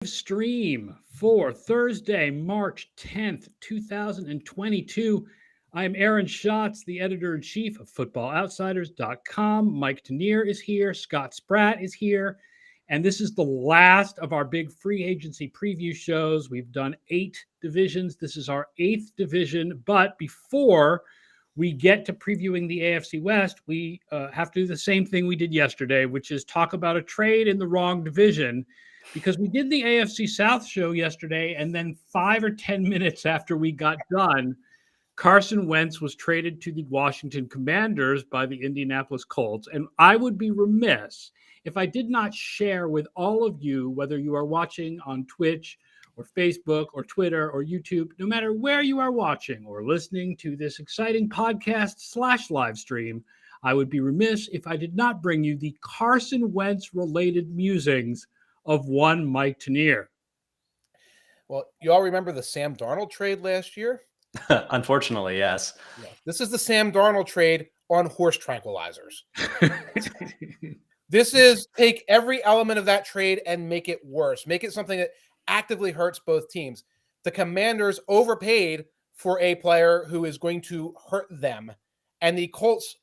Stream for Thursday, March 10th, 2022. I am Aaron Schatz, the editor-in-chief of FootballOutsiders.com. Mike Tanier is here. Scott Spratt is here. And this is the last of our big free agency preview shows. We've done 8 divisions. This is our 8th division. But before we get to previewing the AFC West, we have to do the same thing we did yesterday, which is talk about a trade in the wrong division. Because we did the AFC South show yesterday, and then 5 or 10 minutes after we got done, Carson Wentz was traded to the Washington Commanders by the Indianapolis Colts. And I would be remiss if I did not share with all of you, whether you are watching on Twitch or Facebook or Twitter or YouTube, no matter where you are watching or listening to this exciting podcast/live stream, I would be remiss if I did not bring you the Carson Wentz-related musings of one Mike Tanier. Well, you all remember the Sam Darnold trade last year? Unfortunately, yes. Yeah. This is the Sam Darnold trade on horse tranquilizers. This is take every element of that trade and make it worse. Make it something that actively hurts both teams. The Commanders overpaid for a player who is going to hurt them. And the Colts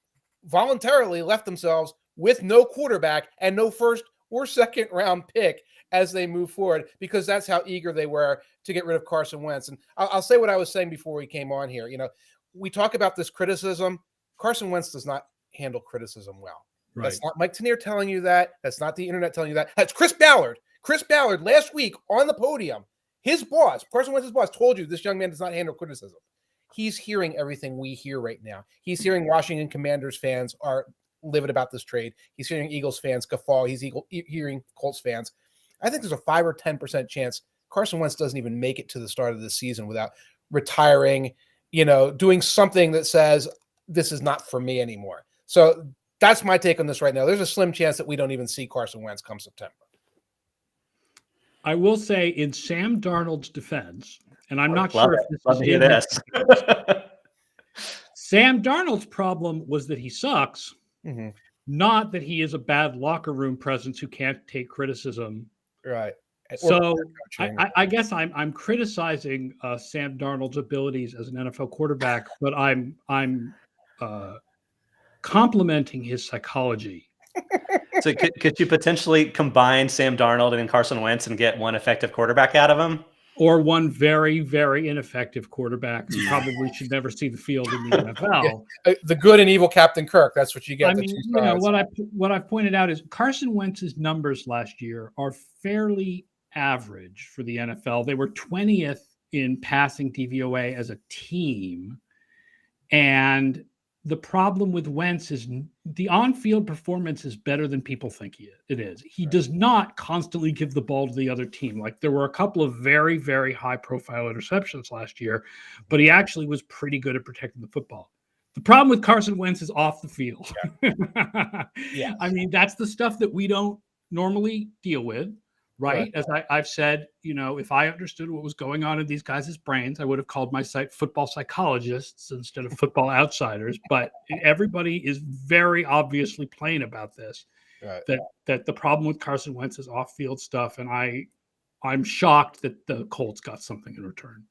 voluntarily left themselves with no quarterback and no first or second round pick as they move forward, because that's how eager they were to get rid of Carson Wentz. And I'll say what I was saying before we came on here. You know, we talk about this criticism. Carson Wentz does not handle criticism well. Right. That's not Mike Tanier telling you that. That's not the internet telling you that. That's Chris Ballard. Chris Ballard last week on the podium, his boss, Carson Wentz's boss, told you this young man does not handle criticism. He's hearing everything we hear right now. He's hearing Washington Commanders fans are livid about this trade. He's hearing Eagles fans guffaw. He's hearing Colts fans. I think there's a 5 or 10% chance Carson Wentz doesn't even make it to the start of the season without retiring, doing something that says this is not for me anymore. So that's my take on this right now. There's a slim chance that we don't even see Carson Wentz come September. I will say in Sam Darnold's defense, and I'm not sure if Love to hear this. Sam Darnold's problem was that he sucks. Mm-hmm. Not that he is a bad locker room presence who can't take criticism. Right. So I guess I'm criticizing Sam Darnold's abilities as an NFL quarterback, but I'm complimenting his psychology. So could you potentially combine Sam Darnold and Carson Wentz and get one effective quarterback out of him? Or one very, very ineffective quarterback who probably should never see the field in the NFL. Yeah. The good and evil Captain Kirk. That's what you get. I mean, what I've pointed out is Carson Wentz's numbers last year are fairly average for the NFL. They were 20th in passing DVOA as a team. And the problem with Wentz is the on-field performance is better than people think it is. He does not constantly give the ball to the other team. Like there were a couple of very, very high-profile interceptions last year, but he actually was pretty good at protecting the football. The problem with Carson Wentz is off the field. Yeah. I mean, that's the stuff that we don't normally deal with. Right. As I've said, if I understood what was going on in these guys' brains, I would have called my site Football Psychologists instead of Football Outsiders. But everybody is very obviously plain about this, that the problem with Carson Wentz is off-field stuff. And I'm shocked that the Colts got something in return.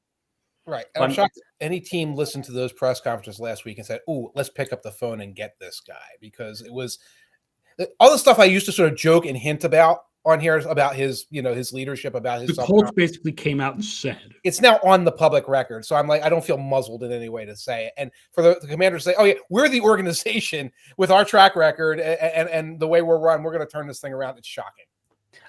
Right. And I'm shocked any team listened to those press conferences last week and said, "Ooh, let's pick up the phone and get this guy," because it was all the stuff I used to sort of joke and hint about on here about his, his leadership, about his. The Colts basically came out and said it's now on the public record. So I'm like, I don't feel muzzled in any way to say it. And for the Commanders to say, "Oh yeah, we're the organization with our track record and the way we're run, we're going to turn this thing around," it's shocking.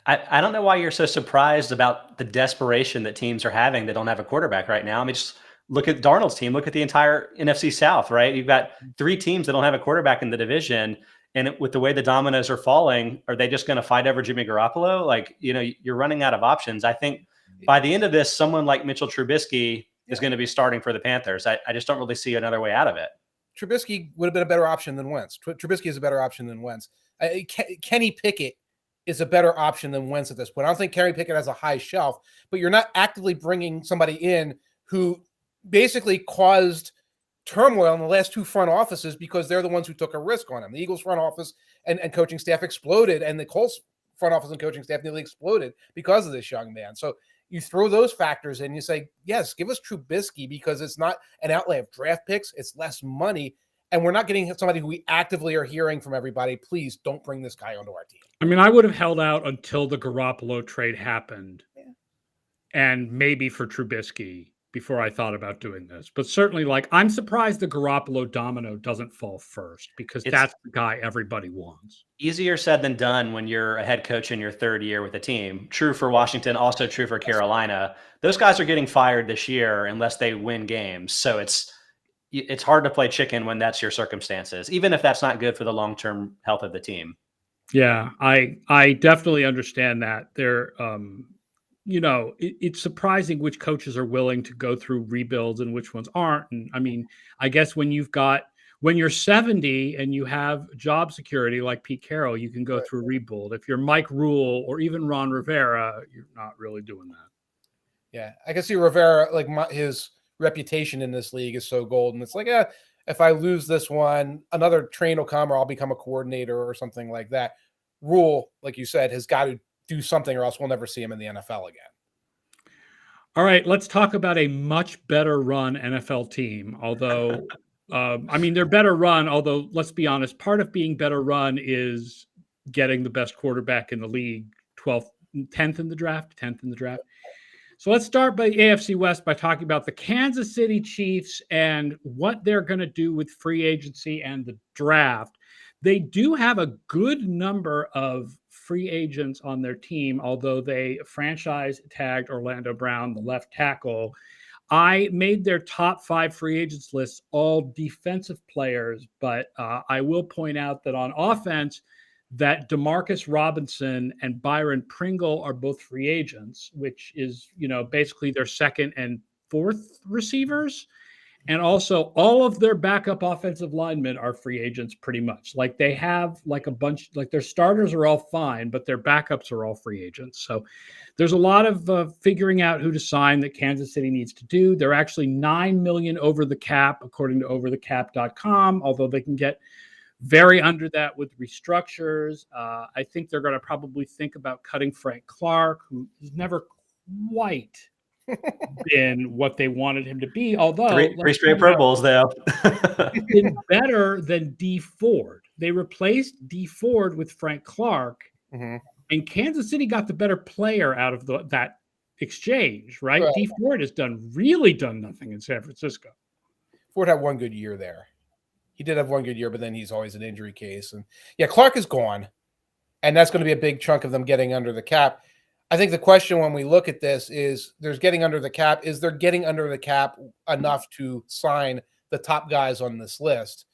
I don't know why you're so surprised about the desperation that teams are having that don't have a quarterback right now. I mean, just look at Darnold's team. Look at the entire NFC South, right? You've got 3 teams that don't have a quarterback in the division. And with the way the dominoes are falling, are they just going to fight over Jimmy Garoppolo? Like, you're running out of options. I think by the end of this, someone like Mitchell Trubisky is going to be starting for the Panthers. I just don't really see another way out of it. Trubisky would have been a better option than Wentz. Trubisky is a better option than Wentz. Kenny Pickett is a better option than Wentz at this point. I don't think Kenny Pickett has a high shelf, but you're not actively bringing somebody in who basically caused turmoil in the last 2 front offices because they're the ones who took a risk on him. The Eagles front office and coaching staff exploded, and the Colts front office and coaching staff nearly exploded because of this young man. So you throw those factors in, you say, yes, give us Trubisky because it's not an outlay of draft picks. It's less money. And we're not getting somebody who we actively are hearing from everybody. Please don't bring this guy onto our team. I mean, I would have held out until the Garoppolo trade happened and maybe for Trubisky before I thought about doing this. But certainly, like, I'm surprised the Garoppolo domino doesn't fall first because that's the guy everybody wants. Easier said than done when you're a head coach in your third year with a team. True for Washington, also true for Carolina. Those guys are getting fired this year unless they win games. So it's hard to play chicken when that's your circumstances, even if that's not good for the long-term health of the team. Yeah, I definitely understand that. It's surprising which coaches are willing to go through rebuilds and which ones aren't. And I mean, I guess when you're 70 and you have job security like Pete Carroll, you can go through a rebuild. If you're Mike Rule or even Ron Rivera, you're not really doing that. Yeah, I can see Rivera, like his reputation in this league is so golden. It's like, if I lose this one, another train will come or I'll become a coordinator or something like that. Rule, like you said, has got to do something or else we'll never see him in the NFL again. All right, let's talk about a much better run NFL team. Although, they're better run, although let's be honest, part of being better run is getting the best quarterback in the league, 10th in the draft. So let's start by the AFC West by talking about the Kansas City Chiefs and what they're going to do with free agency and the draft. They do have a good number of free agents on their team, although they franchise tagged Orlando Brown, the left tackle. I made their top 5 free agents lists all defensive players, but I will point out that on offense, that Demarcus Robinson and Byron Pringle are both free agents, which is, basically their second and fourth receivers. And also all of their backup offensive linemen are free agents pretty much. Like they have like a bunch, like their starters are all fine, but their backups are all free agents. So there's a lot of figuring out who to sign that Kansas City needs to do. They're actually $9 million over the cap, according to overthecap.com, although they can get very under that with restructures. I think they're going to probably think about cutting Frank Clark, who has never quite been what they wanted him to be. Although three straight Pro Bowls, though. been better than D Ford. They replaced D Ford with Frank Clark, and Kansas City got the better player out of that exchange, right? D Ford has really done nothing in San Francisco. Ford had one good year there. He did have one good year, but then he's always an injury case. And yeah, Clark is gone. And that's going to be a big chunk of them getting under the cap. I think the question when we look at this is there's getting under the cap. Is there getting under the cap enough to sign the top guys on this list?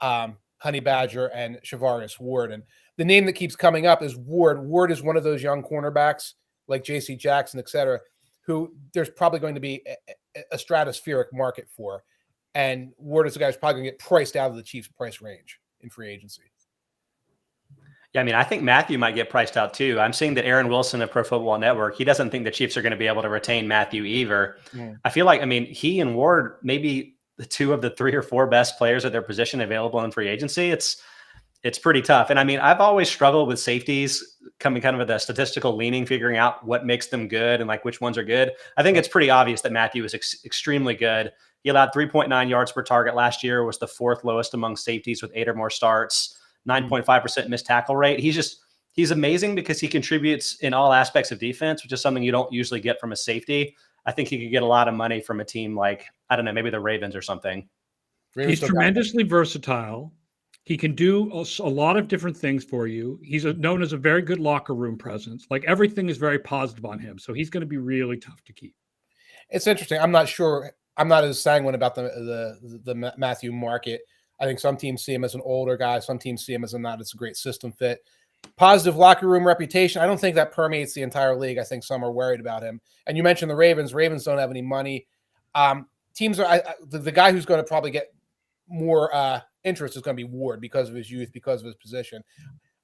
Honey Badger and Shavarius Ward. And the name that keeps coming up is Ward. Ward is one of those young cornerbacks like J.C. Jackson, et cetera, who there's probably going to be a stratospheric market for. And Ward is the guy who's probably going to get priced out of the Chiefs' price range in free agency. Yeah, I think Matthew might get priced out too. I'm seeing that Aaron Wilson of Pro Football Network, he doesn't think the Chiefs are going to be able to retain Matthew either. I feel like, he and Ward may be the 2 of the 3 or 4 best players at their position available in free agency. It's pretty tough. And I've always struggled with safeties coming kind of with a statistical leaning, figuring out what makes them good and like which ones are good. I think it's pretty obvious that Matthew is extremely good. He allowed 3.9 yards per target last year, was the 4th lowest among safeties with 8 or more starts, 9.5% missed tackle rate. He's amazing because he contributes in all aspects of defense, which is something you don't usually get from a safety. I think he could get a lot of money from a team like, I don't know, maybe the Ravens or something. He's tremendously versatile. He can do a lot of different things for you. He's known as a very good locker room presence. Like everything is very positive on him. So he's going to be really tough to keep. It's interesting. I'm not sure. I'm not as sanguine about the Matthew market. I think some teams see him as an older guy. Some teams see him as a great system fit. Positive locker room reputation. I don't think that permeates the entire league. I think some are worried about him. And you mentioned the Ravens. Ravens don't have any money. Teams are the guy who's going to probably get more interest is going to be Ward because of his youth, because of his position.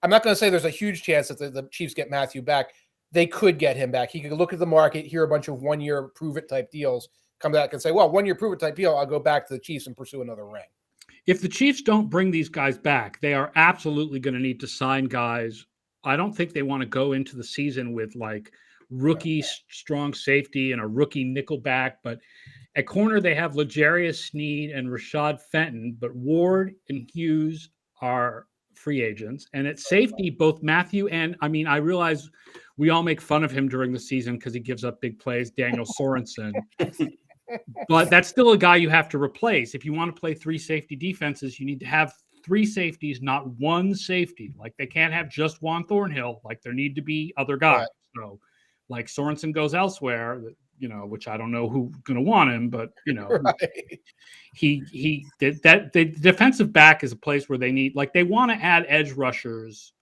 I'm not going to say there's a huge chance that the Chiefs get Matthew back. They could get him back. He could look at the market, hear a bunch of 1-year prove-it type deals, come back and say, well, 1-year prove-it type deal, I'll go back to the Chiefs and pursue another ring. If the Chiefs don't bring these guys back, they are absolutely going to need to sign guys I don't think they want to go into the season with like rookie strong safety and a rookie nickelback. But at corner, they have L'Jarius Sneed and Rashad Fenton, but Ward and Hughes are free agents. And at safety, both Matthew and, I mean, I realize we all make fun of him during the season because he gives up big plays, Daniel Sorensen. But that's still a guy you have to replace. If you want to play three safety defenses, you need to have three safeties, not one safety. Like they can't have just Juan Thornhill. Like there need to be other guys. Right. So like Sorensen goes elsewhere, you know, which I don't know who's going to want him, but you know, right. he did that. The defensive back is a place where they need, like they want to add edge rushers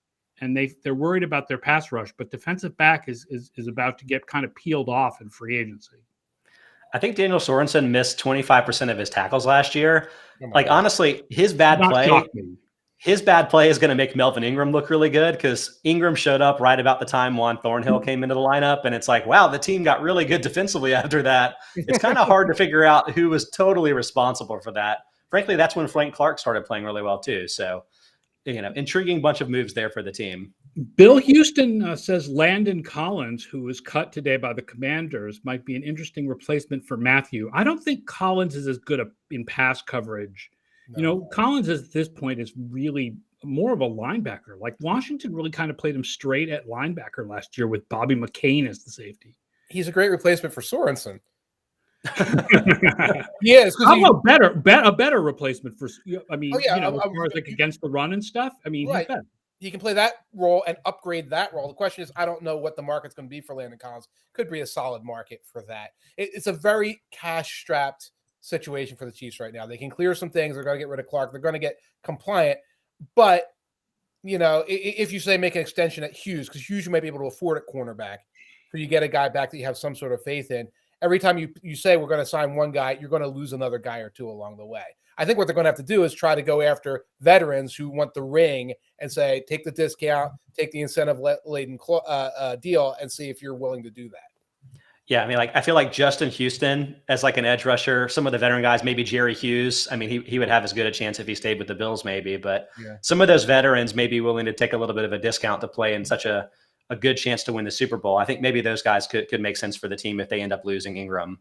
and they're worried about their pass rush, but defensive back is about to get kind of peeled off in free agency. I think Daniel Sorensen missed 25% of his tackles last year. Like, honestly, his bad play is going to make Melvin Ingram look really good because Ingram showed up right about the time Juan Thornhill came into the lineup. And it's like, wow, the team got really good defensively after that. It's kind of hard to figure out who was totally responsible for that. Frankly, that's when Frank Clark started playing really well too. So, you know, intriguing bunch of moves there for the team. Bill Houston says Landon Collins, who was cut today by the Commanders, might be an interesting replacement for Matthew. I don't think Collins is as good in pass coverage. No. You know, Collins at this point is really more of a linebacker. Like Washington really kind of played him straight at linebacker last year with Bobby McCain as the safety. He's a great replacement for Sorensen. Yes, how a better replacement for? I mean, you know, as far as like against the run and stuff. I mean, right. He can play that role and upgrade that role. The question is, I don't know what the market's going to be for Landon Collins. Could be a solid market for that. It's a very cash-strapped situation for the Chiefs right now. They can clear some things. They're going to get rid of Clark. They're going to get compliant. But, you know, if you say make an extension at Hughes, because Hughes you might be able to afford at cornerback, or you get a guy back that you have some sort of faith in, every time you say we're going to sign one guy, you're going to lose another guy or two along the way. I think what they're going to have to do is try to go after veterans who want the ring and say, take the discount, take the incentive-laden deal, and see if you're willing to do that. Yeah, I mean, like I feel like Justin Houston as like an edge rusher, some of the veteran guys, maybe Jerry Hughes. I mean, he would have as good a chance if he stayed with the Bills, maybe. But some of those veterans may be willing to take a little bit of a discount to play in such a good chance to win the Super Bowl. I think maybe those guys could make sense for the team if they end up losing Ingram.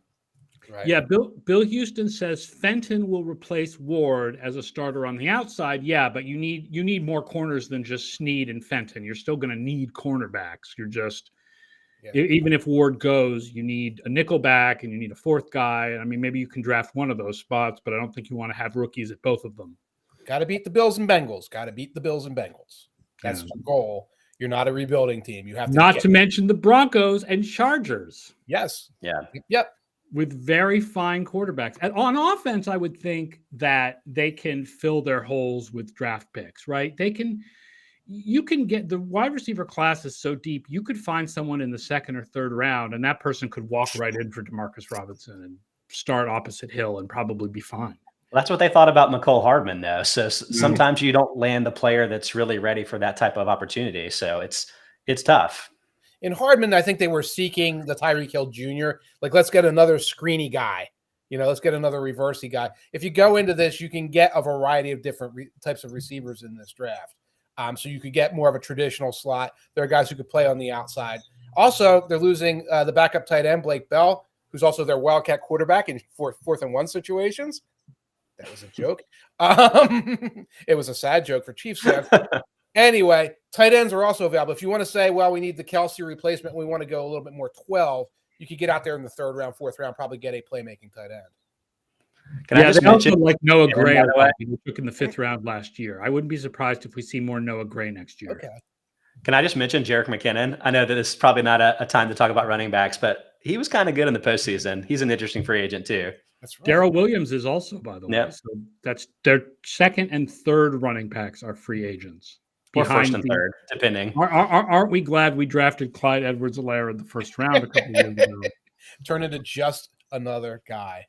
Right. Yeah, Bill Houston says Fenton will replace Ward as a starter on the outside. Yeah, but you need more corners than just Sneed and Fenton. You're still going to need cornerbacks. You're just even if Ward goes, you need a nickel back and you need a fourth guy. I mean, maybe you can draft one of those spots, but I don't think you want to have rookies at both of them. Got to beat the Bills and Bengals. That's the goal. You're not a rebuilding team. You have to not to mention the Broncos and Chargers. Yes. Yeah. Yep. With very fine quarterbacks. And on offense, I would think that they can fill their holes with draft picks, right? You can get the wide receiver class is so deep, you could find someone in the second or third round, and that person could walk right in for Demarcus Robinson and start opposite Hill and probably be fine. Well, that's what they thought about McCole Hardman, though. So sometimes you don't land the player that's really ready for that type of opportunity. So it's tough. In Hardman, I think they were seeking the Tyreek Hill Jr. Like, let's get another screeny guy. You know, let's get another reversey guy. If you go into this, you can get a variety of different types of receivers in this draft. So you could get more of a traditional slot. There are guys who could play on the outside. Also, they're losing the backup tight end, Blake Bell, who's also their wildcat quarterback in fourth and one situations. That was a joke. It was a sad joke for Chiefs fans. Anyway, tight ends are also available. If you want to say, well, we need the Kelsey replacement, we want to go a little bit more 12, you could get out there in the third round, fourth round, probably get a playmaking tight end. I just mention like Noah Gray, who took in the fifth round last year. I wouldn't be surprised if we see more Noah Gray next year. Okay. Can I just mention Jerick McKinnon? I know that this is probably not a time to talk about running backs, but he was kind of good in the postseason. He's an interesting free agent too. That's right. Darrell Williams is also, by the way. So that's their second and third running backs are free agents. Or first and third, depending. Aren't we glad we drafted Clyde Edwards-Helaire in the first round a couple years ago? Turn into just another guy.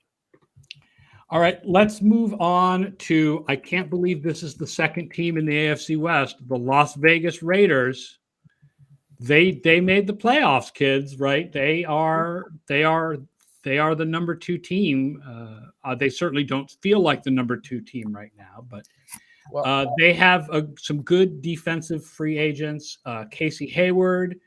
All right, let's move on to, I can't believe this is the second team in the AFC West, the Las Vegas Raiders. They made the playoffs, kids, right? They are the number two team. They certainly don't feel like the number two team right now, but Well, They have some good defensive free agents. Casey Hayward,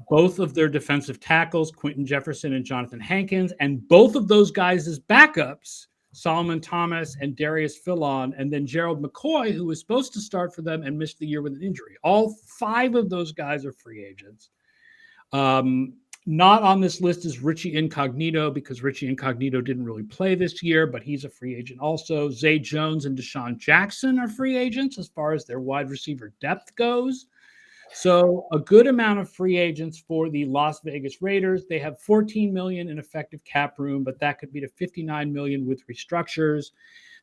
both of their defensive tackles, Quentin Jefferson and Jonathan Hankins, and both of those guys as backups, Solomon Thomas and Darius Fillon, and then Gerald McCoy, who was supposed to start for them and missed the year with an injury. All 5 of those guys are free agents. Not on this list is Richie Incognito, because Richie Incognito didn't really play this year, but he's a free agent also. Zay Jones and Deshaun Jackson are free agents as far as their wide receiver depth goes. So a good amount of free agents for the Las Vegas Raiders. They have $14 million in effective cap room, but that could be to $59 million with restructures.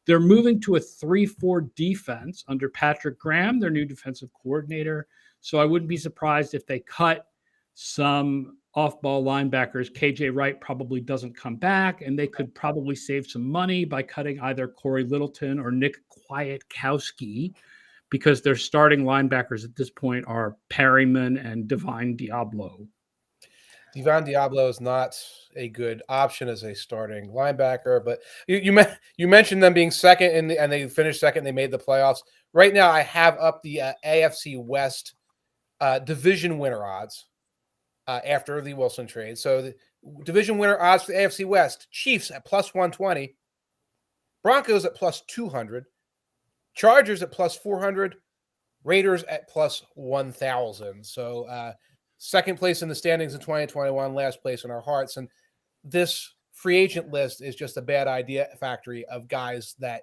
They're moving to a 3-4 defense under Patrick Graham, their new defensive coordinator. So I wouldn't be surprised if they cut some off-ball linebackers. KJ Wright probably doesn't come back, and they could probably save some money by cutting either Corey Littleton or Nick Kwiatkowski, because their starting linebackers at this point are Perryman and Divine Diablo. Divine Diablo is not a good option as a starting linebacker, but you mentioned them being second and they finished second. They made the playoffs. Right now, I have up the AFC West division winner odds after the Wilson trade. So the division winner odds for the AFC West: Chiefs at +120, Broncos at +200, Chargers at +400, Raiders at +1,000. So second place in the standings in 2021, last place in our hearts. And this free agent list is just a bad idea factory of guys that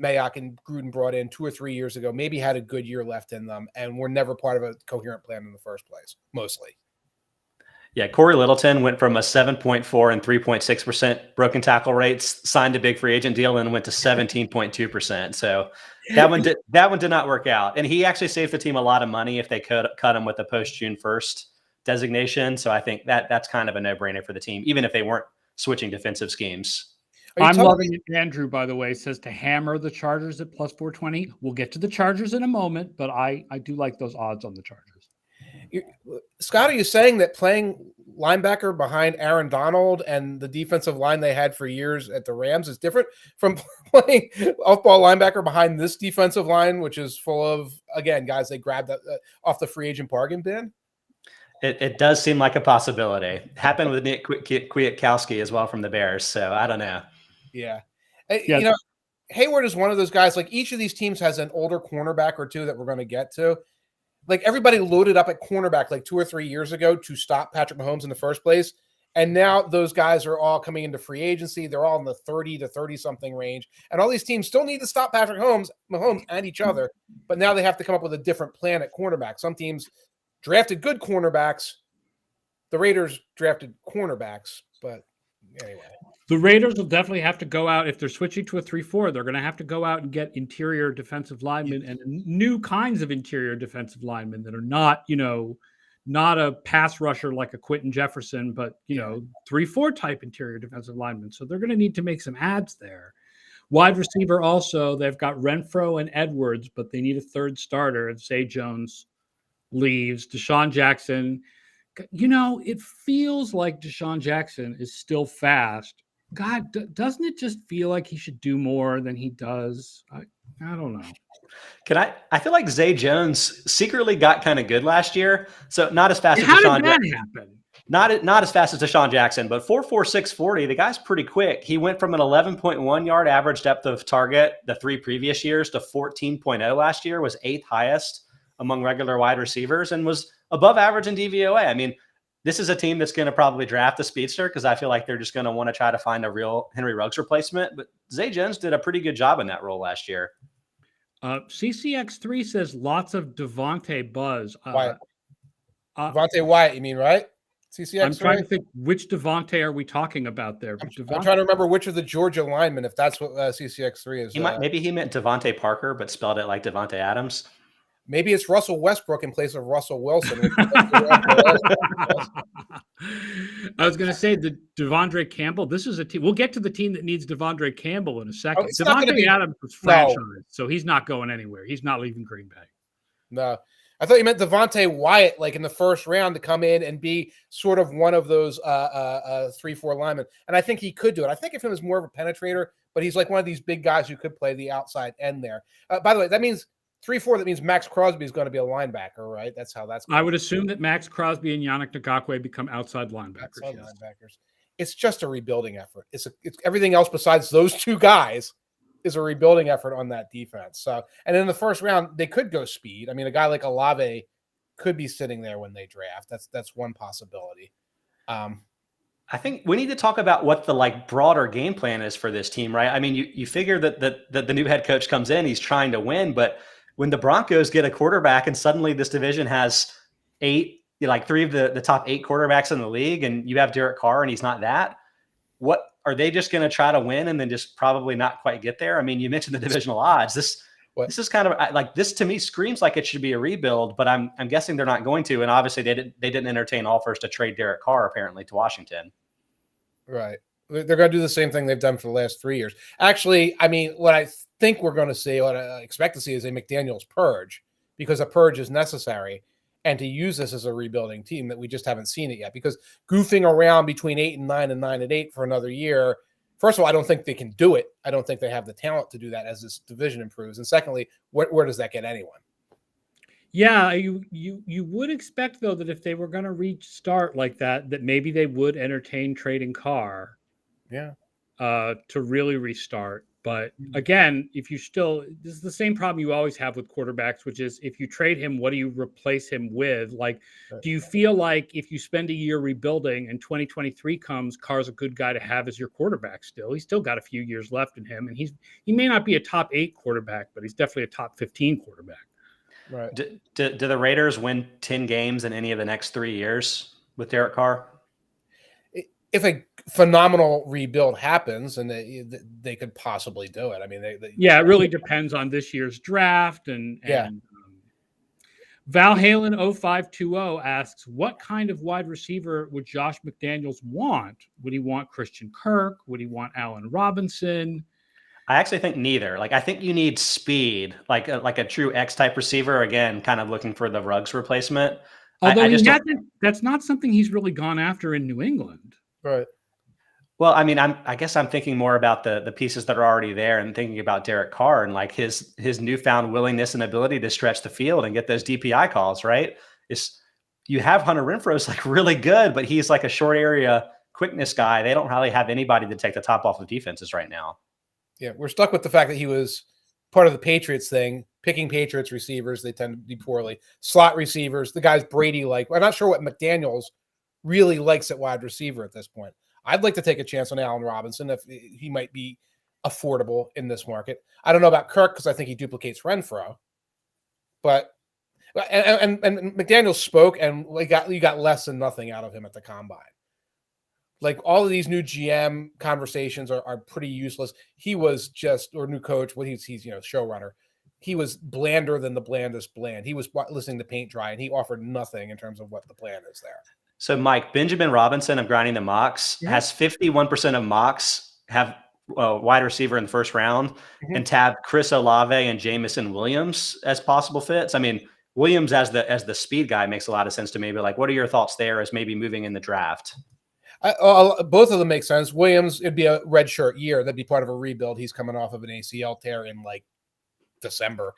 Mayock and Gruden brought in 2 or 3 years ago, maybe had a good year left in them, and were never part of a coherent plan in the first place, mostly. Yeah, Corey Littleton went from a 7.4 and 3.6% broken tackle rates, signed a big free agent deal, and went to 17.2%. So that one did not work out. And he actually saved the team a lot of money if they could cut him with the post June 1st designation. So I think that's kind of a no-brainer for the team, even if they weren't switching defensive schemes. I'm loving it. Andrew, by the way, says to hammer the Chargers at +420. We'll get to the Chargers in a moment, but I do like those odds on the Chargers. Scott, are you saying that playing linebacker behind Aaron Donald and the defensive line they had for years at the Rams is different from playing off-ball linebacker behind this defensive line, which is full of, again, guys they grabbed off the free agent bargain bin? It does seem like a possibility. Happened with Nick Kwiatkowski as well from the Bears, so I don't know. Yeah. You know, Hayward is one of those guys, like each of these teams has an older cornerback or two that we're going to get to. Like everybody loaded up at cornerback like 2 or 3 years ago to stop Patrick Mahomes in the first place. And now those guys are all coming into free agency. They're all in the 30 to 30-something range. And all these teams still need to stop Patrick Mahomes and each other. But now they have to come up with a different plan at cornerback. Some teams drafted good cornerbacks. The Raiders drafted cornerbacks. But anyway. The Raiders will definitely have to go out. If they're switching to a 3-4, they're going to have to go out and get interior defensive linemen and new kinds of interior defensive linemen that are not, not a pass rusher like a Quentin Jefferson, but, 3-4 type interior defensive linemen. So they're going to need to make some adds there. Wide receiver also, they've got Renfro and Edwards, but they need a third starter. And Zay Jones leaves. Deshaun Jackson, it feels like Deshaun Jackson is still fast. God, doesn't it just feel like he should do more than he does? I don't know. I feel like Zay Jones secretly got kind of good last year. So not as fast as How Deshaun did that Jackson. happen? Not as fast as Deshaun Jackson, but 4.46 40. The guy's pretty quick. He went from an 11.1 yard average depth of target the 3 previous years to 14.0 last year, was 8th highest among regular wide receivers, and was above average in DVOA. I mean, this is a team that's going to probably draft a speedster because I feel like they're just going to want to try to find a real Henry Ruggs replacement. But Zay Jones did a pretty good job in that role last year. CCX3 says lots of Devontae buzz. Wyatt. Devontae Wyatt, you mean, right? CCX3? I'm trying to think which Devontae are we talking about there. I'm trying to remember which of the Georgia linemen, if that's what CCX3 is. Maybe he meant Devontae Parker, but spelled it like Devontae Adams. Maybe it's Russell Westbrook in place of Russell Wilson. I was going to say the Devondre Campbell. This is a team. We'll get to the team that needs Devondre Campbell in a second. Devontae Adams was franchised, so he's not going anywhere. He's not leaving Green Bay. No. I thought you meant Devontae Wyatt, like in the first round, to come in and be sort of one of those 3-4 linemen. And I think he could do it. I think of him as more of a penetrator, but he's like one of these big guys who could play the outside end there. By the way, that means 3-4. That means Max Crosby is going to be a linebacker, right? That's how that's going. I would assume that Max Crosby and Yannick Ngakoue become outside linebackers. Linebackers. It's just a rebuilding effort. It's everything else besides those two guys is a rebuilding effort on that defense. So, and in the first round, they could go speed. I mean, a guy like Olave could be sitting there when they draft. That's one possibility. I think we need to talk about what the broader game plan is for this team, right? I mean, you figure that the new head coach comes in, he's trying to win, but when the Broncos get a quarterback and suddenly this division has 3 of the top 8 quarterbacks in the league, and you have Derek Carr and he's not that, what are they just going to try to win and then just probably not quite get there? I mean, you mentioned the divisional odds. This is kind of this to me screams like it should be a rebuild, but I'm guessing they're not going to. And obviously they didn't entertain offers to trade Derek Carr apparently to Washington. Right. They're going to do the same thing they've done for the last 3 years. Actually, I mean, what I think we're going to see, what I expect to see is a McDaniels purge, because a purge is necessary, and to use this as a rebuilding team that we just haven't seen it yet, because goofing around between 8-9 and 9-8 for another year, first of all, I don't think they can do it. I don't think they have the talent to do that as this division improves. And secondly, where does that get anyone? Yeah, you would expect, though, that if they were going to restart like that maybe they would entertain trading Carr. Yeah. To really restart. But again, this is the same problem you always have with quarterbacks, which is if you trade him, what do you replace him with? Do you feel like if you spend a year rebuilding and 2023 comes, Carr's a good guy to have as your quarterback still? He's still got a few years left in him, and he may not be a top 8 quarterback, but he's definitely a top 15 quarterback. Right. Do the Raiders win 10 games in any of the next 3 years with Derek Carr? If a phenomenal rebuild happens, and they could possibly do it. I mean, it really depends on this year's draft. And Val Halen 0520 asks, what kind of wide receiver would Josh McDaniels want? Would he want Christian Kirk? Would he want Allen Robinson? I actually think neither. I think you need speed, like a true X-type receiver. Again, kind of looking for the Ruggs replacement. Although that's not something he's really gone after in New England. Right. Well, I mean, I guess I'm thinking more about the pieces that are already there, and thinking about Derek Carr and his newfound willingness and ability to stretch the field and get those DPI calls, right? You have Hunter Renfro's really good, but he's a short area quickness guy. They don't really have anybody to take the top off of defenses right now. Yeah, we're stuck with the fact that he was part of the Patriots thing, picking Patriots receivers. They tend to do poorly. Slot receivers, the guys Brady like. I'm not sure what McDaniels really likes at wide receiver at this point. I'd like to take a chance on Allen Robinson if he might be affordable in this market. I don't know about Kirk because I think he duplicates Renfro. But and McDaniels spoke, and you got less than nothing out of him at the combine. All of these new GM conversations are pretty useless. He was or new coach, he's showrunner. He was blander than the blandest bland. He was listening to paint dry, and he offered nothing in terms of what the plan is there. So, Mike, Benjamin Robinson of Grinding the Mocks has 51% of mocks have a wide receiver in the first round, and tabbed Chris Olave and Jamison Williams as possible fits. I mean, Williams as the speed guy makes a lot of sense to me, but what are your thoughts there as maybe moving in the draft? Both of them make sense. Williams, it'd be a redshirt year. That'd be part of a rebuild. He's coming off of an ACL tear in December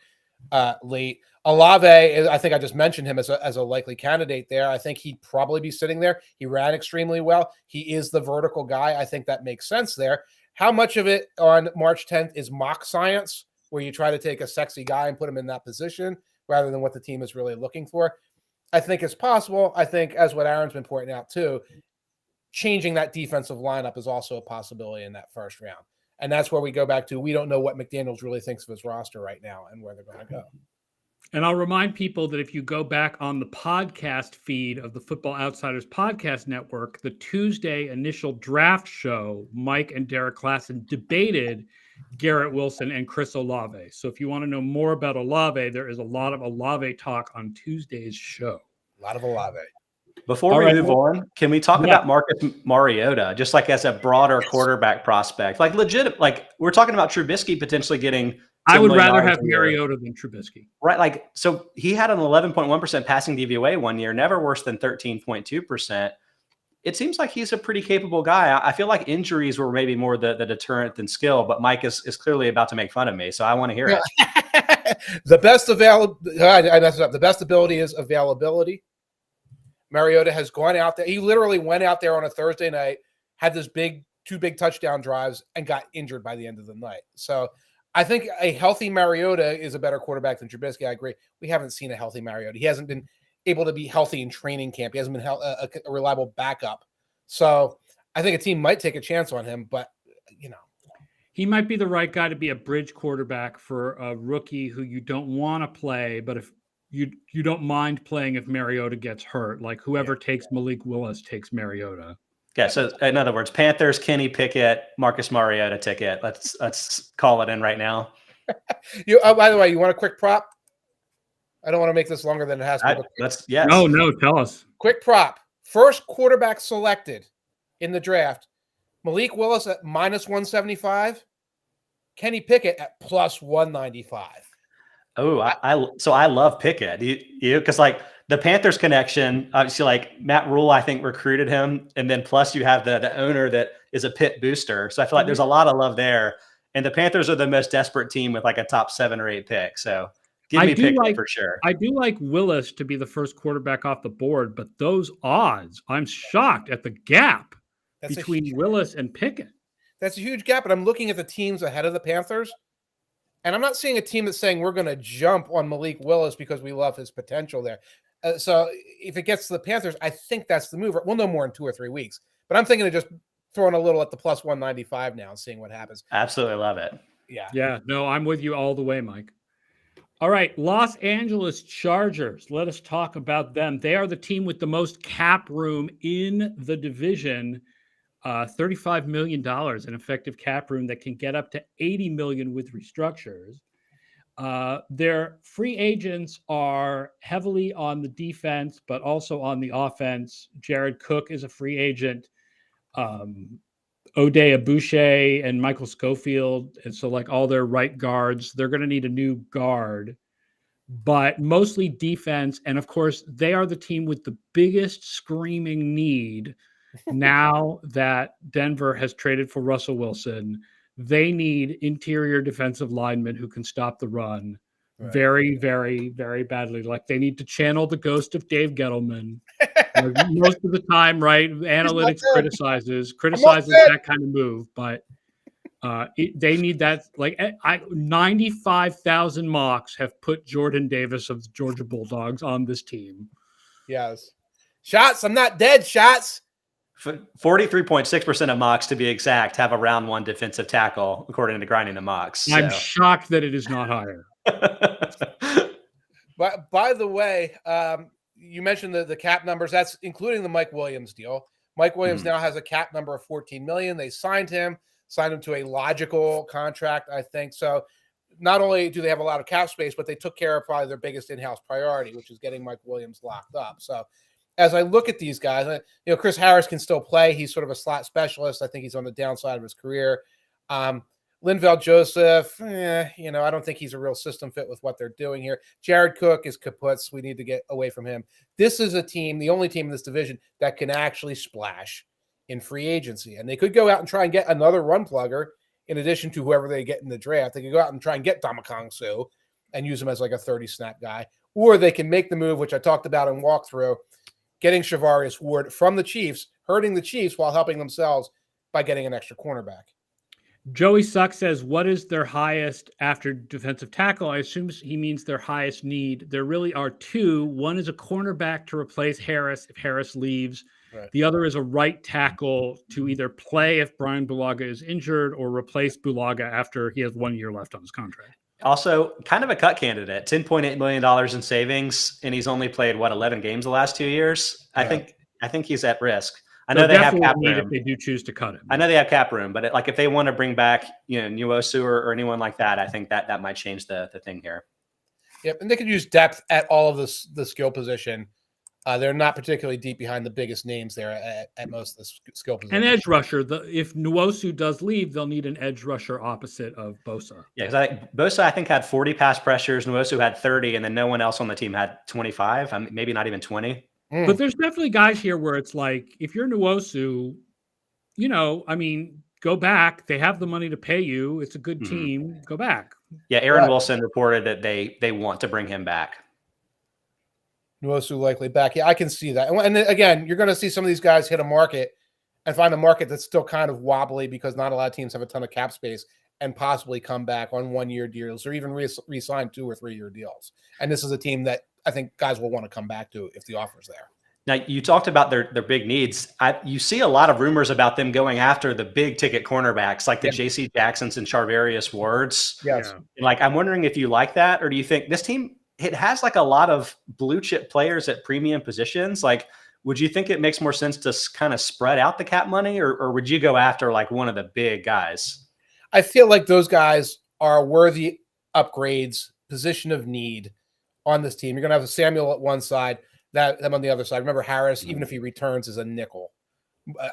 late. Olave, I think I just mentioned him as a likely candidate there. I think he'd probably be sitting there. He ran extremely well. He is the vertical guy. I think that makes sense there. How much of it on March 10th is mock science, where you try to take a sexy guy and put him in that position rather than what the team is really looking for? I think it's possible. I think, as what Aaron's been pointing out too, changing that defensive lineup is also a possibility in that first round. And that's where we go back to, we don't know what McDaniels really thinks of his roster right now and where they're going to go. And I'll remind people that if you go back on the podcast feed of the Football Outsiders Podcast Network, the Tuesday initial draft show, Mike and Derek Klassen debated Garrett Wilson and Chris Olave. So if you want to know more about Olave, there is a lot of Olave talk on Tuesday's show. A lot of Olave. Before we move on, can we talk about Marcus Mariota, just as a broader quarterback prospect? Legit, we're talking about Trubisky potentially getting. I would rather have Mariota than Trubisky. Right. So he had an 11.1% passing DVOA one year, never worse than 13.2%. it seems like he's a pretty capable guy. I feel like injuries were maybe more the deterrent than skill, but Mike is clearly about to make fun of me, so I want to hear it. The best the best ability is availability. Mariota has gone out there. He literally went out there on a Thursday night, had two big touchdown drives, and got injured by the end of the night. So I think a healthy Mariota is a better quarterback than Trubisky. I agree. We haven't seen a healthy Mariota. He hasn't been able to be healthy in training camp. He hasn't been a reliable backup. So I think a team might take a chance on him, but he might be the right guy to be a bridge quarterback for a rookie who you don't want to play, but if you don't mind playing if Mariota gets hurt, like whoever takes Malik Willis takes Mariota. Yeah. So in other words, Panthers, Kenny Pickett, Marcus Mariota ticket. Let's call it in right now. By the way, you want a quick prop? I don't want to make this longer than it has to be. Yes. No, tell us. Quick prop. First quarterback selected in the draft. Malik Willis at -175. Kenny Pickett at +195. Oh, I love Pickett. You because like the Panthers connection, obviously like Matt Rule, I think recruited him. And then plus you have the owner that is a Pitt booster. So I feel like there's a lot of love there. And the Panthers are the most desperate team with like a top 7 or 8 pick. So give me Pickett for sure. I do like Willis to be the first quarterback off the board, but those odds, I'm shocked at the gap between Willis and Pickett. That's a huge gap, but I'm looking at the teams ahead of the Panthers, and I'm not seeing a team that's saying we're going to jump on Malik Willis because we love his potential there. So if it gets to the Panthers, I think that's the move. We'll know more in 2 or 3 weeks, but I'm thinking of just throwing a little at the +195 now and seeing what happens. Absolutely love it. Yeah. No, I'm with you all the way, Mike. All right, Los Angeles Chargers. Let us talk about them. They are the team with the most cap room in the division. $35 million in effective cap room that can get up to $80 million with restructures. Their free agents are heavily on the defense, but also on the offense. Jared Cook is a free agent. Ode Abouche and Michael Schofield. And so like all their right guards, they're going to need a new guard, but mostly defense. And of course, they are the team with the biggest screaming need. Now that Denver has traded for Russell Wilson, they need interior defensive linemen who can stop the run very, very, very badly. Like they need to channel the ghost of Dave Gettleman. Most of the time, right? Analytics criticizes that kind of move, but they need that. Like 95,000 mocks have put Jordan Davis of the Georgia Bulldogs on this team. Yes. Schatz, I'm not dead, Schatz. 43.6% of mocks, to be exact, have a round 1 defensive tackle, according to Grinding the Mocks. So. I'm shocked that it is not higher. But by the way, you mentioned the cap numbers. That's including the Mike Williams deal. Mike Williams now has a cap number of $14 million. They signed him to a logical contract, I think. So not only do they have a lot of cap space, but they took care of probably their biggest in-house priority, which is getting Mike Williams locked up. So as I look at these guys, Chris Harris can still play. He's sort of a slot specialist. I think he's on the downside of his career. Linval Joseph, I don't think he's a real system fit with what they're doing here. Jared Cook is kaputs. We need to get away from him. This is a team, the only team in this division that can actually splash in free agency. And they could go out and try and get another run plugger in addition to whoever they get in the draft. They could go out and try and get Ndamukong Suh and use him as like a 30-snap guy. Or they can make the move, which I talked about in walkthrough, getting Charvarius Ward from the Chiefs, hurting the Chiefs while helping themselves by getting an extra cornerback. Joey Suck says, what is their highest after defensive tackle? I assume he means their highest need. There really are 2. One is a cornerback to replace Harris if Harris leaves. Right. The other is a right tackle to either play if Brian Bulaga is injured or replace Bulaga after he has 1 year left on his contract. Also, kind of a cut candidate, $10.8 million in savings, and he's only played 11 games the last 2 years. Yeah. I think he's at risk. I know they have cap room if they do choose to cut him. I know they have cap room, but if they want to bring back Nwosu or anyone like that, I think that might change the thing here. Yep, and they could use depth at all of the skill position. They're not particularly deep behind the biggest names there at most of the skill positions. An edge rusher. If Nwosu does leave, they'll need an edge rusher opposite of Bosa. Yeah, because Bosa, I think, had 40 pass pressures. Nwosu had 30, and then no one else on the team had 25. Maybe not even 20. But there's definitely guys here where it's like, if you're Nwosu, go back. They have the money to pay you. It's a good team. Go back. Yeah, Aaron Wilson reported that they want to bring him back. Nwosu likely back. Yeah, I can see that. And then, again, you're going to see some of these guys hit a market and find a market that's still kind of wobbly because not a lot of teams have a ton of cap space and possibly come back on 1-year deals or even re-sign 2 or 3 year deals. And this is a team that I think guys will want to come back to if the offer's there. Now, you talked about their big needs. You see a lot of rumors about them going after the big ticket cornerbacks like the J.C. Jacksons and Charvarius Wards. Yes. Like, I'm wondering if you like that, or do you think this team, it has like a lot of blue chip players at premium positions? Like, would you think it makes more sense to kind of spread out the cap money, or would you go after like one of the big guys? I feel like those guys are worthy upgrades, position of need on this team. You're going to have a Samuel at one side, them on the other side. Remember, Harris, even if he returns, is a nickel,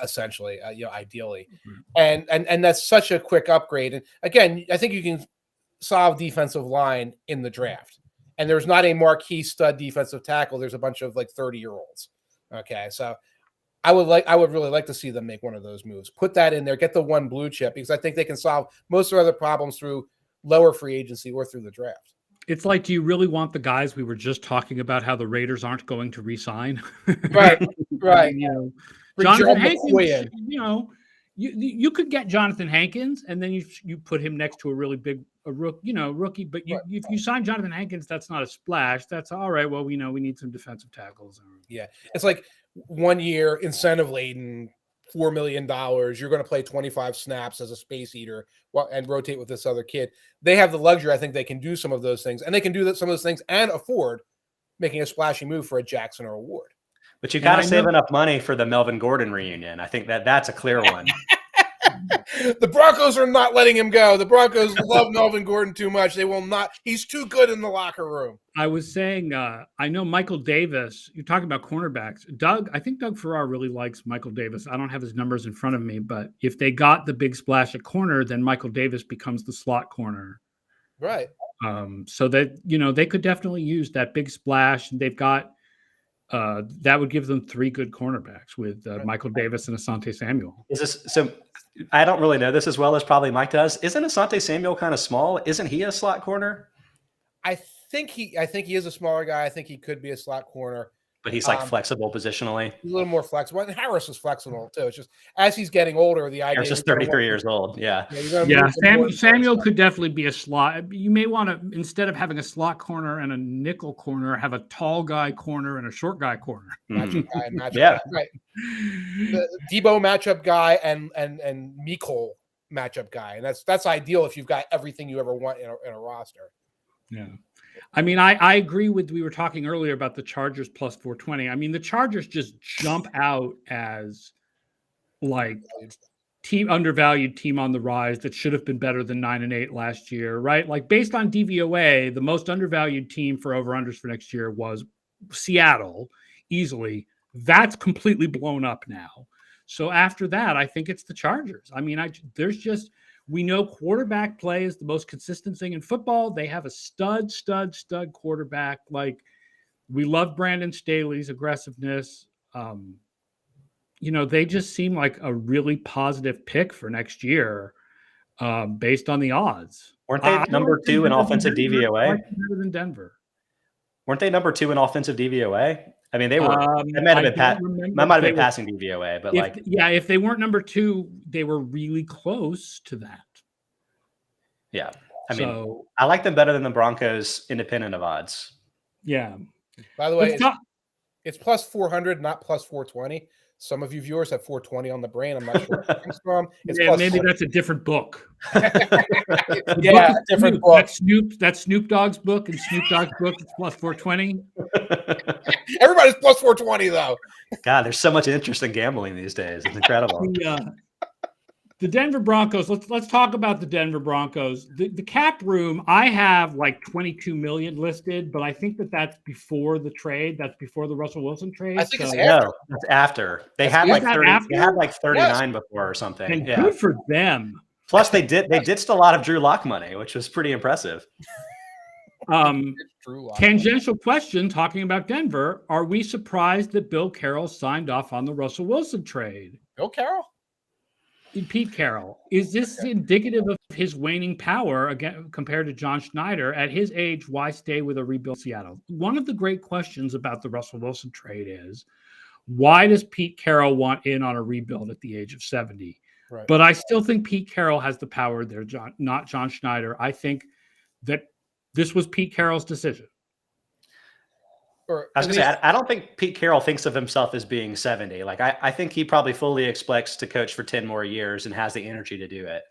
essentially, ideally. And that's such a quick upgrade. And again, I think you can solve defensive line in the draft. And there's not a marquee stud defensive tackle. There's a bunch of like 30-year-olds. Okay, so I would really like to see them make one of those moves. Put that in there, get the one blue chip, because I think they can solve most of their other problems through lower free agency or through the draft. It's like, do you really want the guys we were just talking about how the Raiders aren't going to re-sign? Right. Jonathan Hankins, you could get Jonathan Hankins, and then you put him next to a really big rookie. But if you sign Jonathan Hankins, that's not a splash. That's all right. Well, we need some defensive tackles. Yeah, it's like 1 year incentive laden, $4 million. You're going to play 25 snaps as a space eater and rotate with this other kid. They have the luxury. I think they can do some of those things, and they can do some of those things and afford making a splashy move for a Jackson or a Ward. But you got to save enough money for the Melvin Gordon reunion. I think that's a clear one. The Broncos are not letting him go. The Broncos love Melvin Gordon too much. They will not. He's too good in the locker room. I was saying, I know Michael Davis. You're talking about cornerbacks. I think Doug Farrar really likes Michael Davis. I don't have his numbers in front of me, but if they got the big splash at corner, then Michael Davis becomes the slot corner. Right. So that, they could definitely use that big splash. And they've got, that would give them 3 good cornerbacks with Michael Davis and Asante Samuel. Is this so? I don't really know this as well as probably Mike does. Isn't Asante Samuel kind of small? Isn't he a slot corner? I think he is a smaller guy. I think he could be a slot corner. But he's like flexible positionally. He's a little more flexible. And Harris is flexible too. It's just as he's getting older, the idea is just 33 years old. Yeah. Samuel could definitely be a slot. You may want to, instead of having a slot corner and a nickel corner, have a tall guy corner and a short guy corner. Matchup guy. Right. The Debo matchup guy and Mecole matchup guy. And that's ideal if you've got everything you ever want in a roster. Yeah. I mean, I agree with, we were talking earlier about the Chargers plus 420. I mean, the Chargers just jump out as like undervalued team on the rise that should have been better than 9-8 last year, right? Like based on DVOA, the most undervalued team for over-unders for next year was Seattle, easily. That's completely blown up now. So after that, I think it's the Chargers. I mean, we know quarterback play is the most consistent thing in football. They have a stud quarterback. Like, we love Brandon Staley's aggressiveness. They just seem like a really positive pick for next year based on the odds. Weren't they number 2 in offensive DVOA? Better than Denver. Weren't they number 2 in offensive DVOA? I mean, they were. That might have been passing DVOA, but if they weren't number 2, they were really close to that. Yeah, I mean, I like them better than the Broncos, independent of odds. Yeah. By the way, it's plus 400, not plus 420. Some of you viewers have 420 on the brain. I'm not sure where it comes from. Maybe that's a different book. Different book. That's Snoop Dogg's book, and Snoop Dogg's book is plus 420. Everybody's plus 420 though. God, there's so much interest in gambling these days. It's incredible. The Denver Broncos. Let's talk about the Denver Broncos. The cap room, I have like 22 million listed, but I think that's before the trade. That's before the Russell Wilson trade. I think it's after. No, it's after. They had like 30. After? They had like 39 before or something. And good for them. Plus, they ditched a lot of Drew Lock money, which was pretty impressive. Drew Lock. Tangential question talking about Denver. Are we surprised that Bill Carroll signed off on the Russell Wilson trade? Bill Carroll? Pete Carroll. Is this indicative of his waning power again compared to John Schneider? At his age, why stay with a rebuilt Seattle? One of the great questions about the Russell Wilson trade is, why does Pete Carroll want in on a rebuild at the age of 70? Right. But I still think Pete Carroll has the power there, not John Schneider. I think that this was Pete Carroll's decision. I was going to say, I don't think Pete Carroll thinks of himself as being 70. Like, I think he probably fully expects to coach for 10 more years and has the energy to do it.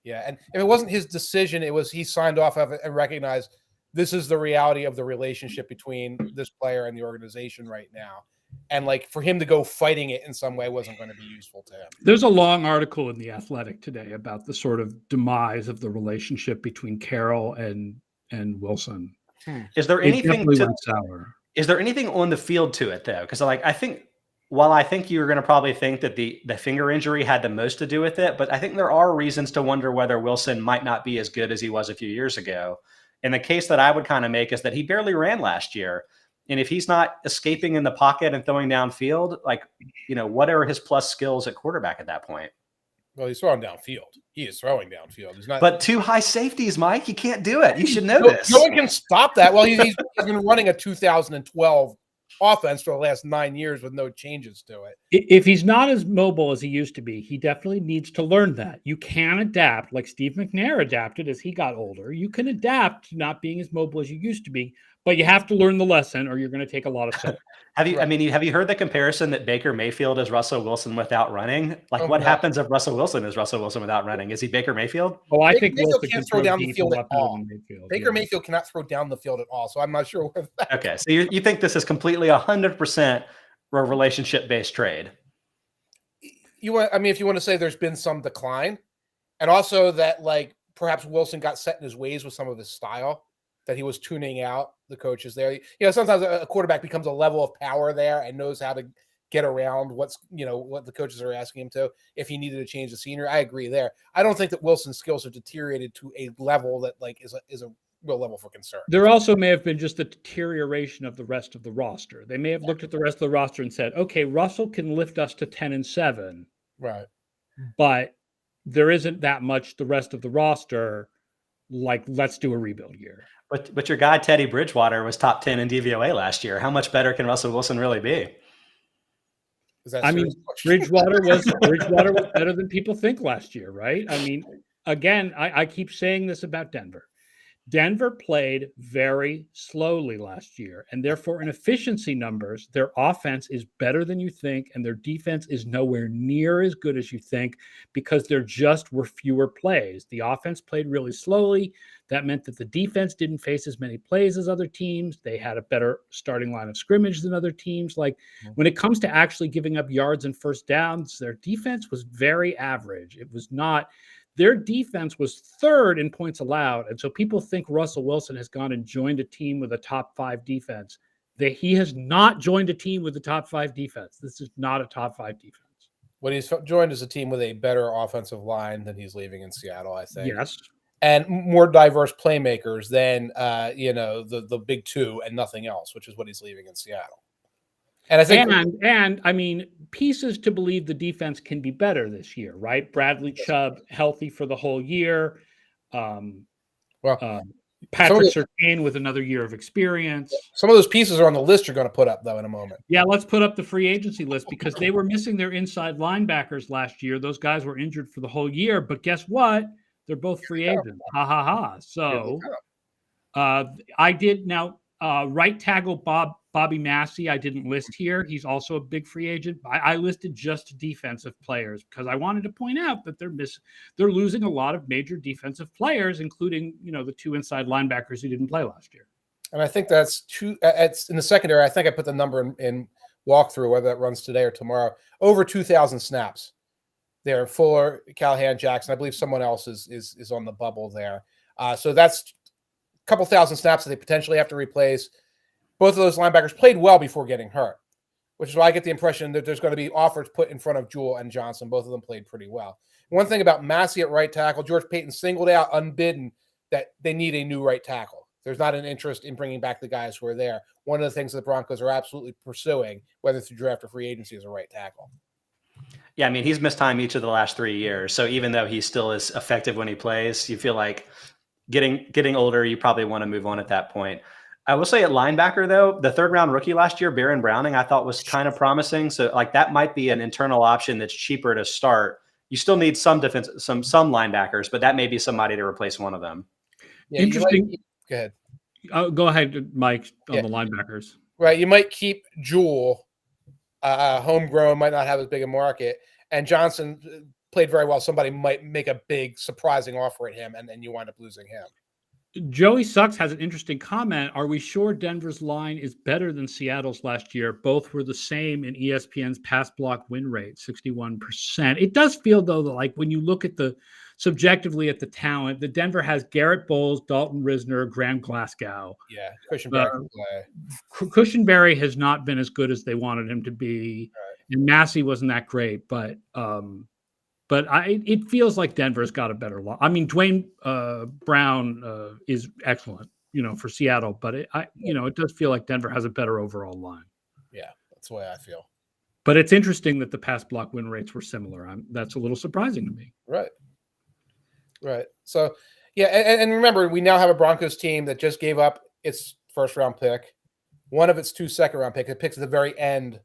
Yeah, and if it wasn't his decision, it was he signed off of it and recognized this is the reality of the relationship between this player and the organization right now. And like for him to go fighting it in some way wasn't going to be useful to him. There's a long article in The Athletic today about the sort of demise of the relationship between Carroll and Wilson. Is there anything sour. Is there anything on the field to it though? Because like I think you're going to probably think that the finger injury had the most to do with it, but I think there are reasons to wonder whether Wilson might not be as good as he was a few years ago. And the case that I would kind of make is that he barely ran last year. And if he's not escaping in the pocket and throwing downfield, like, what are his plus skills at quarterback at that point? Well, he's throwing downfield. He is throwing downfield. He's not. But two high safeties, Mike. You can't do it. You should know this. No one can stop that. Well, he's been running a 2012 offense for the last 9 years with no changes to it. If he's not as mobile as he used to be, he definitely needs to learn that. You can adapt like Steve McNair adapted as he got older. You can adapt to not being as mobile as you used to be, but you have to learn the lesson or you're going to take a lot of stuff. Have you heard the comparison that Baker Mayfield is Russell Wilson without running? Like what happens if Russell Wilson is Russell Wilson without running? Is he Baker Mayfield? Oh, I think Wilson can't throw down the field at all. Baker Mayfield cannot throw down the field at all. So I'm not sure where that. Okay. So you think this is completely 100% a relationship-based trade? If you want to say there's been some decline and also that like perhaps Wilson got set in his ways with some of his style, that he was tuning out the coaches there. Sometimes a quarterback becomes a level of power there and knows how to get around what the coaches are asking him to. If he needed to change the scenery, I agree there. I don't think that Wilson's skills have deteriorated to a level that like is a real level for concern. There also may have been just a deterioration of the rest of the roster. They may have looked at the rest of the roster and said, okay, Russell can lift us to 10-7. Right. But there isn't that much the rest of the roster. Like, let's do a rebuild year. But your guy, Teddy Bridgewater, was top 10 in DVOA last year. How much better can Russell Wilson really be? Bridgewater was better than people think last year, right? I mean, again, I keep saying this about Denver. Denver played very slowly last year, and therefore in efficiency numbers, their offense is better than you think, and their defense is nowhere near as good as you think because there just were fewer plays. The offense played really slowly. That meant that the defense didn't face as many plays as other teams. They had a better starting line of scrimmage than other teams. Like when it comes to actually giving up yards and first downs, their defense was very average. It was not. Their defense was third in points allowed. And so people think Russell Wilson has gone and joined a team with a top 5 defense. He has not joined a team with a top 5 defense. This is not a top 5 defense. What he's joined is a team with a better offensive line than he's leaving in Seattle, I think. Yes. And more diverse playmakers than, the big two and nothing else, which is what he's leaving in Seattle. And I think, and I mean, pieces to believe the defense can be better this year, right? Bradley Chubb healthy for the whole year. Patrick Surtain with another year of experience. Some of those pieces are on the list you're going to put up, though, in a moment. Yeah, let's put up the free agency list because they were missing their inside linebackers last year. Those guys were injured for the whole year, but guess what? They're both free agents. Ha ha ha. So I did now right tackle Bobby Massey, I didn't list here. He's also a big free agent. I listed just defensive players because I wanted to point out that they're losing a lot of major defensive players, including the 2 inside linebackers who didn't play last year. And I think that's it's in the secondary. I think I put the number in walkthrough, whether that runs today or tomorrow. Over 2,000 snaps. There, Fuller, Callahan, Jackson. I believe someone else is on the bubble there. So that's a couple thousand snaps that they potentially have to replace. Both of those linebackers played well before getting hurt, which is why I get the impression that there's going to be offers put in front of Jewell and Johnson. Both of them played pretty well. One thing about Massey at right tackle, George Payton singled out unbidden that they need a new right tackle. There's not an interest in bringing back the guys who are there. One of the things that the Broncos are absolutely pursuing, whether through draft or free agency, is a right tackle. Yeah, I mean, he's missed time each of the last 3 years. So even though he still is effective when he plays, you feel like getting older, you probably want to move on at that point. I will say at linebacker, though, the third-round rookie last year, Baron Browning, I thought was kind of promising. So like that might be an internal option that's cheaper to start. You still need some defense, some linebackers, but that may be somebody to replace one of them. Yeah, Interesting. Go ahead. Go ahead, Mike, on the linebackers. Right. You might keep Jewell, homegrown, might not have as big a market. And Johnson played very well. Somebody might make a big, surprising offer at him, and then you wind up losing him. Joey Sucks has an interesting comment. Are we sure Denver's line is better than Seattle's last year? Both were the same in ESPN's pass block win rate, 61%. It does feel, though, that like when you look at subjectively at the talent, the Denver has Garrett Bowles, Dalton Risner, Graham Glasgow. Yeah, Cushenberry. Cushenberry has not been as good as they wanted him to be, right. And Massey wasn't that great, but it feels like Denver's got a better line. I mean, Dwayne Brown is excellent, for Seattle, but it does feel like Denver has a better overall line. Yeah, that's the way I feel. But it's interesting that the pass block win rates were similar. That's a little surprising to me. Right. So, yeah, and remember, we now have a Broncos team that just gave up its first-round pick, one of its 2 second-round picks. It picks at the very end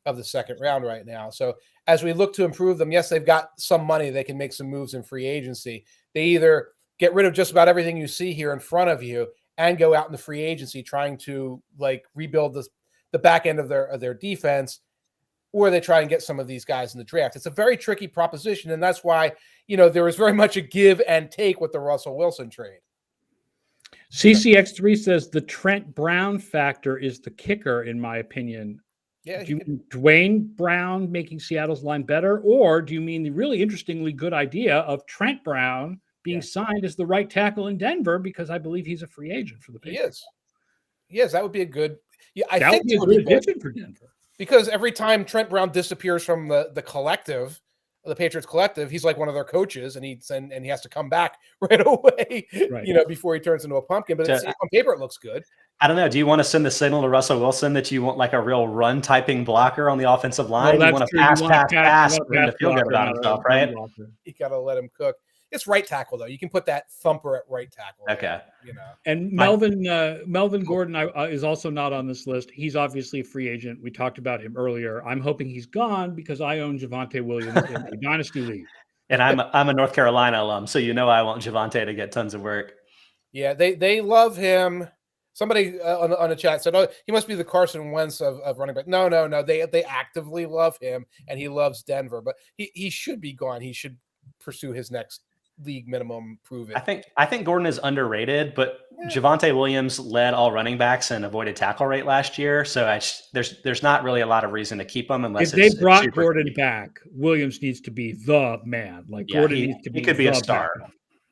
of the second round right now. So as we look to improve them, yes, they've got some money. They can make some moves in free agency. They either get rid of just about everything you see here in front of you and go out in the free agency trying to like rebuild the back end of their defense, or they try and get some of these guys in the draft. It's a very tricky proposition, and that's why, there was very much a give and take with the Russell Wilson trade. CCX3 says the Trent Brown factor is the kicker, in my opinion. Yeah. Do you mean Dwayne Brown making Seattle's line better, or do you mean the really interestingly good idea of Trent Brown being signed as the right tackle in Denver, because I believe he's a free agent for the Patriots? Yes, that would be a good. Yeah, I that think would be a good addition for Denver. Because every time Trent Brown disappears from the collective, the Patriots collective, he's like one of their coaches, and he has to come back right away, right. Before he turns into a pumpkin. But on paper, it looks good. I don't know. Do you want to send the signal to Russell Wilson that you want like a real run typing blocker on the offensive line? Well, you want to pass for him to feel good about himself, right? You got to let him cook. It's right tackle, though. You can put that thumper at right tackle. Okay. And Melvin Gordon is also not on this list. He's obviously a free agent. We talked about him earlier. I'm hoping he's gone because I own Javonte Williams in a dynasty league. And I'm a North Carolina alum, so I want Javonte to get tons of work. Yeah, they love him. Somebody on the chat said, "Oh, he must be the Carson Wentz of running back." No. They actively love him, and he loves Denver. But he should be gone. He should pursue his next league minimum, prove it. I think Gordon is underrated, but Javonte Williams led all running backs in avoided tackle rate last year. So there's not really a lot of reason to keep him unless if they brought Gordon back. Williams needs to be the man. Gordon needs to be. He could be a star.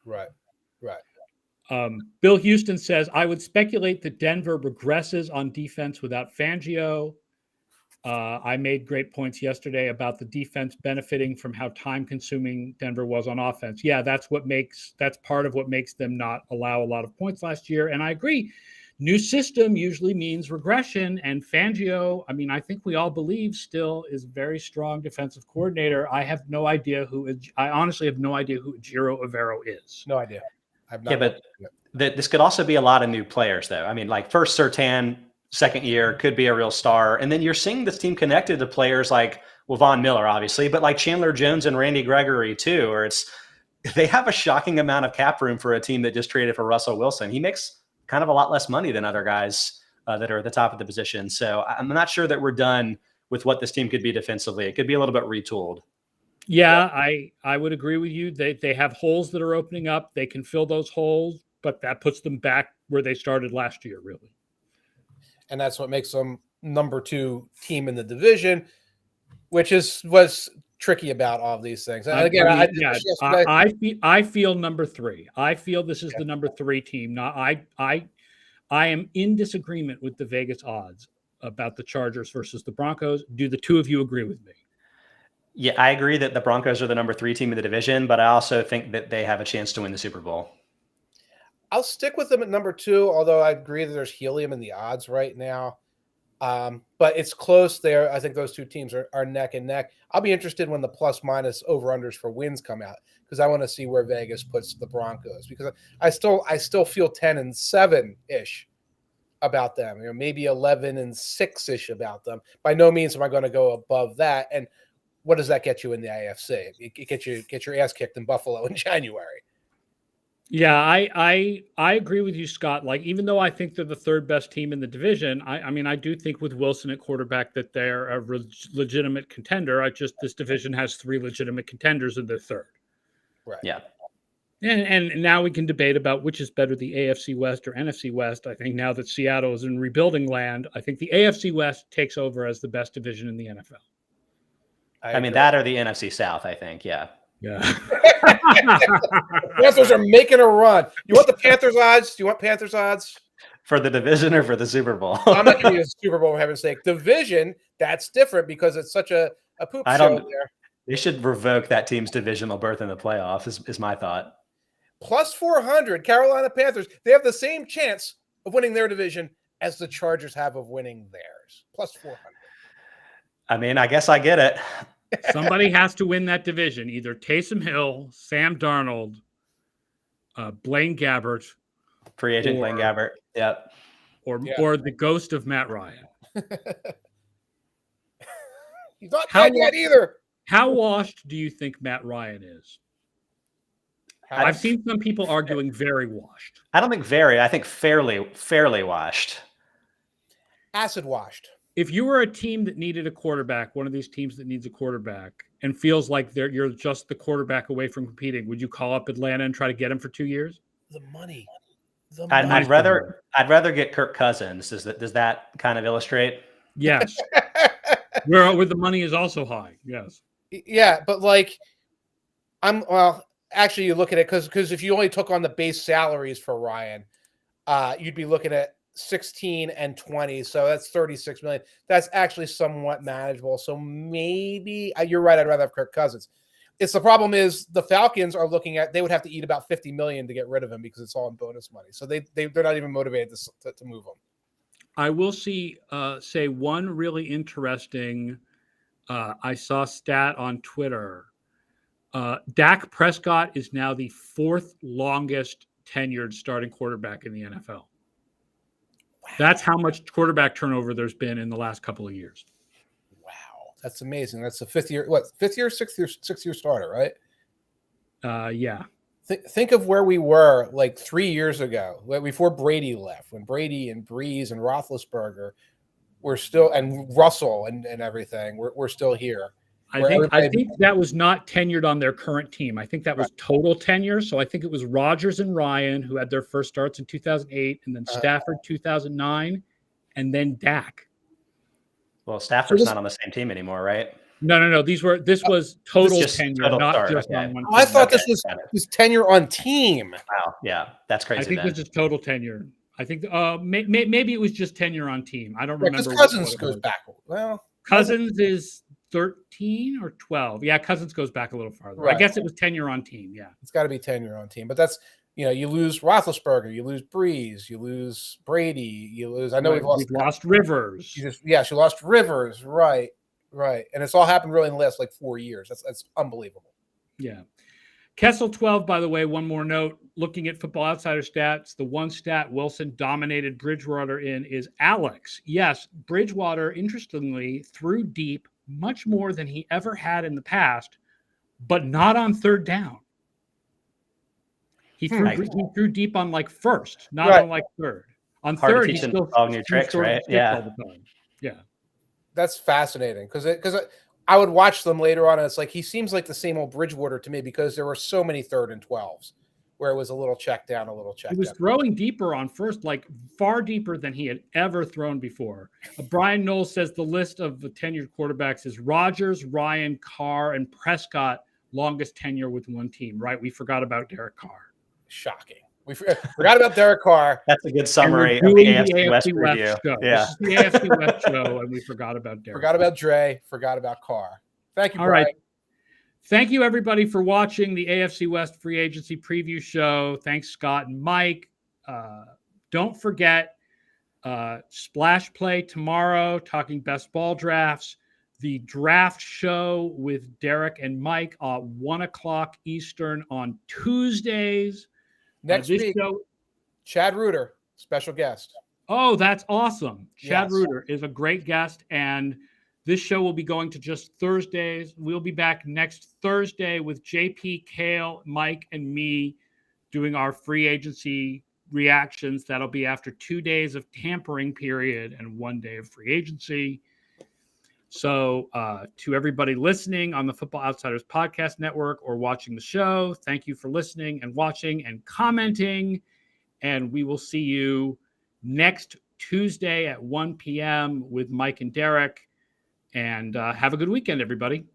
Right. Bill Houston says, I would speculate that Denver regresses on defense without Fangio. I made great points yesterday about the defense benefiting from how time-consuming Denver was on offense. Yeah, that's part of what makes them not allow a lot of points last year. And I agree. New system usually means regression. And Fangio, I think we all believe still is a very strong defensive coordinator. I honestly have no idea who Ejiro Evero is. No idea. This could also be a lot of new players, though. First Surtain, second year, could be a real star. And then you're seeing this team connected to players like Von Miller, obviously, but like Chandler Jones and Randy Gregory, too, or they have a shocking amount of cap room for a team that just traded for Russell Wilson. He makes kind of a lot less money than other guys that are at the top of the position. So I'm not sure that we're done with what this team could be defensively. It could be a little bit retooled. Yeah, I would agree with you. They have holes that are opening up. They can fill those holes, but that puts them back where they started last year, really. And that's what makes them number 2 team in the division, which was tricky about all of these things. And again, I feel number 3. I feel this is the number 3 team. Now, I am in disagreement with the Vegas odds about the Chargers versus the Broncos. Do the two of you agree with me? Yeah, I agree that the Broncos are the number 3 team in the division, but I also think that they have a chance to win the Super Bowl. I'll stick with them at number 2, although I agree that there's helium in the odds right now. But it's close there. I think those two teams are neck and neck. I'll be interested when the plus minus over-unders for wins come out, because I want to see where Vegas puts the Broncos, because I still feel 10-7-ish about them, maybe 11-6-ish about them. By no means am I going to go above that. And what does that get you in the AFC? It get your ass kicked in Buffalo in January. Yeah, I agree with you, Scott. Like, even though I think they're the third best team in the division, I mean, I do think with Wilson at quarterback that they're a legitimate contender. This division has 3 legitimate contenders and they're third. Right. Yeah. And now we can debate about which is better, the AFC West or NFC West. I think now that Seattle is in rebuilding land, I think the AFC West takes over as the best division in the NFL. I mean, that or the NFC South, I think. Yeah. Yeah. Panthers are making a run. You want the Panthers odds? Do you want Panthers odds? For the division or for the Super Bowl? I'm not giving you a Super Bowl, for heaven's sake. Division, that's different because it's such a poop show there. They should revoke that team's divisional berth in the playoffs, is my thought. Plus 400, Carolina Panthers. They have the same chance of winning their division as the Chargers have of winning theirs. Plus 400. I mean, I guess I get it. Somebody has to win that division. Either Taysom Hill, Sam Darnold, Blaine Gabbert. Free agent Blaine Gabbert. Yep. Or the ghost of Matt Ryan. He's not dead yet either. How washed do you think Matt Ryan is? I've seen some people arguing very washed. I don't think very. I think fairly washed. Acid washed. If you were a team that needed a quarterback, one of these teams that needs a quarterback, and feels like you're just the quarterback away from competing, would you call up Atlanta and try to get him for 2 years? The money. I'd rather get Kirk Cousins. Does that kind of illustrate? Yes. where the money is also high. Yes. Yeah, but actually, you look at it because if you only took on the base salaries for Ryan, you'd be looking at 16 and 20, so that's 36 million. That's actually somewhat manageable. So maybe you're right. I'd rather have Kirk Cousins. The problem is the Falcons are looking at, they would have to eat about 50 million to get rid of him because it's all in bonus money. So they're not even motivated to move him. I will say one really interesting. I saw stat on Twitter. Dak Prescott is now the 4th longest tenured starting quarterback in the NFL. Wow. That's how much quarterback turnover there's been in the last couple of years. Wow. That's amazing. That's the 6th year starter, right? Yeah. Think of where we were 3 years ago, before Brady left, when Brady and Breeze and Roethlisberger were still, and Russell and everything, we're still here. I think that was not tenured on their current team. I think that was total tenure. So I think it was Rodgers and Ryan who had their first starts in 2008, and then Stafford 2009, and then Dak. Well, Stafford's not on the same team anymore, right? No. This was total tenure, not just on one team. I thought this was tenure on team. Wow, yeah, that's crazy. I think this is total tenure. I think maybe it was just tenure on team. I don't remember. Cousins goes back. Well, Cousins is 13 or 12. Yeah, Cousins goes back a little farther. Right. I guess it was tenure on team. Yeah, it's got to be tenure on team. But that's, you lose Roethlisberger, you lose Breeze, you lose Brady, you lose. I know we've lost Rivers. She lost Rivers. Right. And it's all happened really in the last 4 years. That's unbelievable. Yeah. Kessel 12, by the way, one more note. Looking at Football Outsider stats, the one stat Wilson dominated Bridgewater in is Alex. Yes, Bridgewater, interestingly, threw deep much more than he ever had in the past, but not on third down. He threw deep on first, not on third. On third, he still all new tricks, right? Yeah. Yeah. That's fascinating because I would watch them later on, and it's he seems like the same old Bridgewater to me because there were so many 3rd and 12s where it was a little check down, a little check down. He was throwing deeper on first, far deeper than he had ever thrown before. Brian Knowles says the list of the tenured quarterbacks is Rodgers, Ryan, Carr, and Prescott, longest tenure with one team, right? We forgot about Derek Carr. Shocking. We forgot about Derek Carr. That's a good summary of the AFC West review. Show. Yeah. This is the AFC West show, and we forgot about Derek. Forgot about Dre. Forgot about Carr. Thank you, All Brian. right. Thank you, everybody, for watching the AFC West free agency preview show. Thanks, Scott and Mike. Don't forget Splash Play tomorrow, talking best ball drafts. The draft show with Derek and Mike at 1 o'clock Eastern on Tuesdays. Next week, Chad Reuter, special guest. Oh, that's awesome. Chad Yes. Reuter is a great guest, and this show will be going to just Thursdays. We'll be back next Thursday with JP, Kale, Mike, and me doing our free agency reactions. That'll be after 2 days of tampering period and 1 day of free agency. So to everybody listening on the Football Outsiders Podcast Network or watching the show, thank you for listening and watching and commenting. And we will see you next Tuesday at 1 p.m. with Mike and Derek. And have a good weekend, everybody.